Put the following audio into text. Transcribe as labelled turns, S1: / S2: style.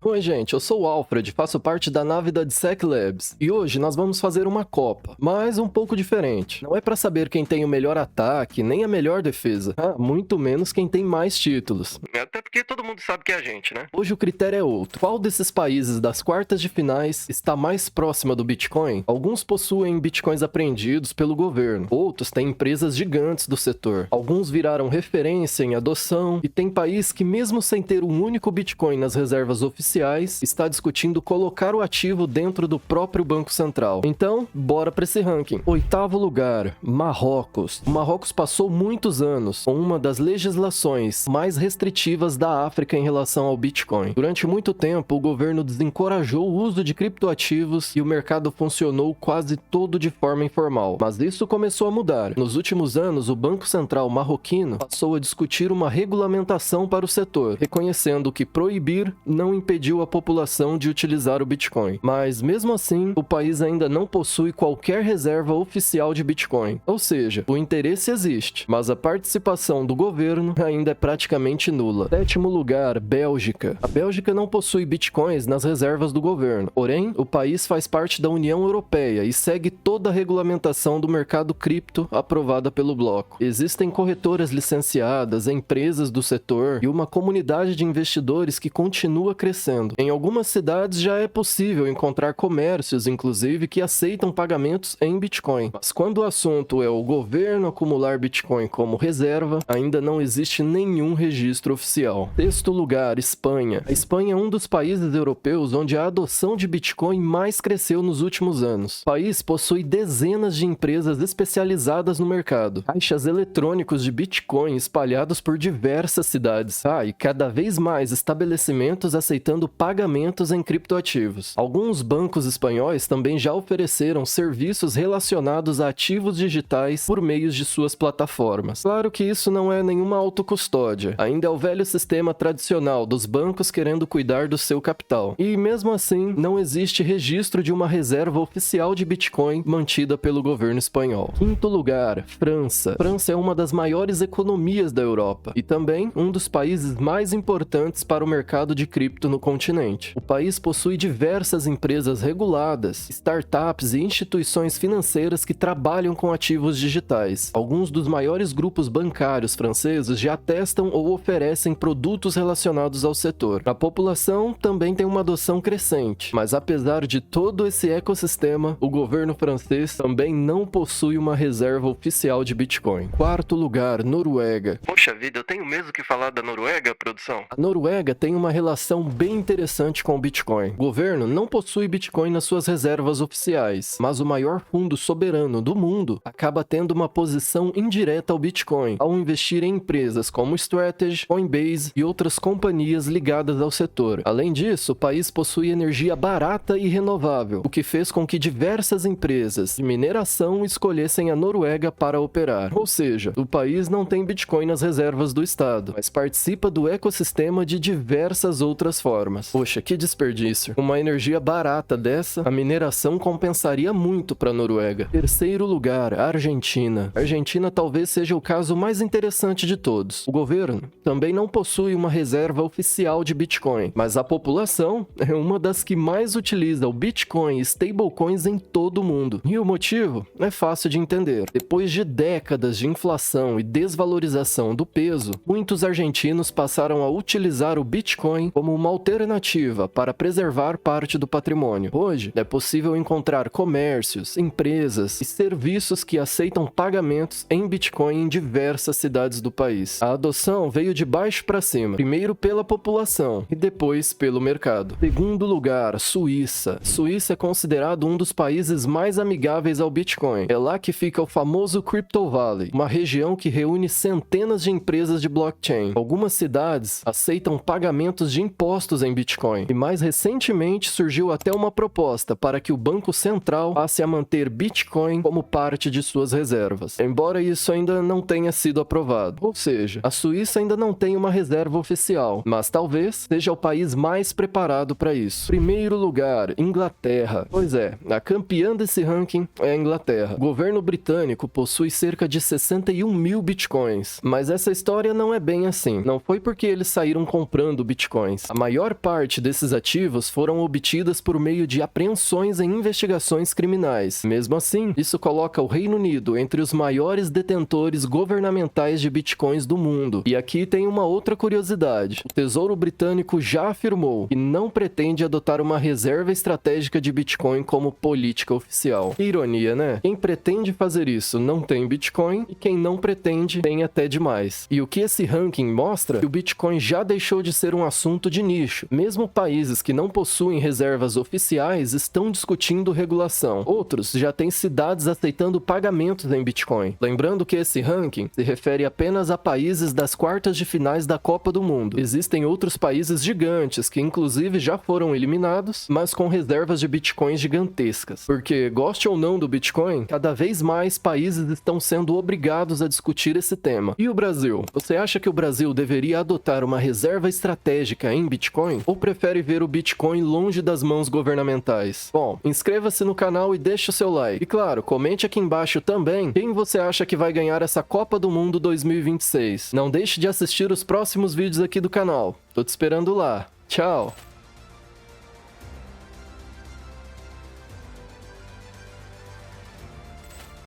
S1: Oi gente, eu sou o Alfred, faço parte da nave da DSEC Labs, e hoje nós vamos fazer uma copa, mas um pouco diferente. Não é pra saber quem tem o melhor ataque, nem a melhor defesa, muito menos quem tem mais títulos. Até porque todo mundo sabe que é a gente, né? Hoje o critério é outro. Qual desses países das quartas de finais está mais próxima do Bitcoin? Alguns possuem bitcoins apreendidos pelo governo, outros têm empresas gigantes do setor, alguns viraram referência em adoção, e tem país que mesmo sem ter um único Bitcoin nas reservas oficiais, está discutindo colocar o ativo dentro do próprio Banco Central. Então, bora para esse ranking. Oitavo lugar, Marrocos. O Marrocos passou muitos anos com uma das legislações mais restritivas da África em relação ao Bitcoin. Durante muito tempo, o governo desencorajou o uso de criptoativos e o mercado funcionou quase todo de forma informal. Mas isso começou a mudar. Nos últimos anos, o Banco Central marroquino passou a discutir uma regulamentação para o setor, reconhecendo que proibir não impediu a população de utilizar o Bitcoin. Mas, mesmo assim, o país ainda não possui qualquer reserva oficial de Bitcoin. Ou seja, o interesse existe, mas a participação do governo ainda é praticamente nula. Sétimo lugar, Bélgica. A Bélgica não possui Bitcoins nas reservas do governo. Porém, o país faz parte da União Europeia e segue toda a regulamentação do mercado cripto aprovada pelo bloco. Existem corretoras licenciadas, empresas do setor e uma comunidade de investidores que continua crescendo. Em algumas cidades já é possível encontrar comércios, inclusive, que aceitam pagamentos em Bitcoin. Mas quando o assunto é o governo acumular Bitcoin como reserva, ainda não existe nenhum registro oficial. Sexto lugar, Espanha. A Espanha é um dos países europeus onde a adoção de Bitcoin mais cresceu nos últimos anos. O país possui dezenas de empresas especializadas no mercado, caixas eletrônicos de Bitcoin espalhados por diversas cidades. E cada vez mais estabelecimentos aceitando pagamentos em criptoativos. Alguns bancos espanhóis também já ofereceram serviços relacionados a ativos digitais por meio de suas plataformas. Claro que isso não é nenhuma autocustódia, ainda é o velho sistema tradicional dos bancos querendo cuidar do seu capital. E mesmo assim, não existe registro de uma reserva oficial de Bitcoin mantida pelo governo espanhol. Quinto lugar, França. França é uma das maiores economias da Europa e também um dos países mais importantes para o mercado de cripto no continente. O país possui diversas empresas reguladas, startups e instituições financeiras que trabalham com ativos digitais. Alguns dos maiores grupos bancários franceses já testam ou oferecem produtos relacionados ao setor. A população também tem uma adoção crescente, mas apesar de todo esse ecossistema, o governo francês também não possui uma reserva oficial de Bitcoin. Quarto lugar, Noruega. Poxa vida, eu tenho mesmo que falar da Noruega, produção? A Noruega tem uma relação bem interessante com o Bitcoin. O governo não possui Bitcoin nas suas reservas oficiais, mas o maior fundo soberano do mundo acaba tendo uma posição indireta ao Bitcoin, ao investir em empresas como Strategy, Coinbase e outras companhias ligadas ao setor. Além disso, o país possui energia barata e renovável, o que fez com que diversas empresas de mineração escolhessem a Noruega para operar. Ou seja, o país não tem Bitcoin nas reservas do estado, mas participa do ecossistema de diversas outras formas. Poxa, que desperdício. Uma energia barata dessa, a mineração compensaria muito para a Noruega. Terceiro lugar, Argentina. A Argentina talvez seja o caso mais interessante de todos. O governo também não possui uma reserva oficial de Bitcoin, mas a população é uma das que mais utiliza o Bitcoin e stablecoins em todo o mundo. E o motivo é fácil de entender. Depois de décadas de inflação e desvalorização do peso, muitos argentinos passaram a utilizar o Bitcoin como uma alternativa para preservar parte do patrimônio. Hoje, é possível encontrar comércios, empresas e serviços que aceitam pagamentos em Bitcoin em diversas cidades do país. A adoção veio de baixo para cima, primeiro pela população e depois pelo mercado. Segundo lugar, Suíça. Suíça é considerado um dos países mais amigáveis ao Bitcoin. É lá que fica o famoso Crypto Valley, uma região que reúne centenas de empresas de blockchain. Algumas cidades aceitam pagamentos de impostos em Bitcoin. E mais recentemente surgiu até uma proposta para que o Banco Central passe a manter Bitcoin como parte de suas reservas, embora isso ainda não tenha sido aprovado. Ou seja, a Suíça ainda não tem uma reserva oficial, mas talvez seja o país mais preparado para isso. Primeiro lugar, Inglaterra. Pois é, a campeã desse ranking é a Inglaterra. O governo britânico possui cerca de 61 mil Bitcoins, mas essa história não é bem assim. Não foi porque eles saíram comprando Bitcoins. A maior maior parte desses ativos foram obtidas por meio de apreensões em investigações criminais. Mesmo assim, isso coloca o Reino Unido entre os maiores detentores governamentais de bitcoins do mundo. E aqui tem uma outra curiosidade. O Tesouro Britânico já afirmou que não pretende adotar uma reserva estratégica de Bitcoin como política oficial. Que ironia, né? Quem pretende fazer isso não tem Bitcoin e quem não pretende tem até demais. E o que esse ranking mostra? Que o Bitcoin já deixou de ser um assunto de nicho. Mesmo países que não possuem reservas oficiais estão discutindo regulação. Outros já têm cidades aceitando pagamentos em Bitcoin. Lembrando que esse ranking se refere apenas a países das quartas de finais da Copa do Mundo. Existem outros países gigantes que inclusive já foram eliminados, mas com reservas de Bitcoins gigantescas. Porque, goste ou não do Bitcoin, cada vez mais países estão sendo obrigados a discutir esse tema. E o Brasil? Você acha que o Brasil deveria adotar uma reserva estratégica em Bitcoin? Ou prefere ver o Bitcoin longe das mãos governamentais? Bom, inscreva-se no canal e deixe o seu like. E claro, comente aqui embaixo também quem você acha que vai ganhar essa Copa do Mundo 2026. Não deixe de assistir os próximos vídeos aqui do canal. Tô te esperando lá. Tchau!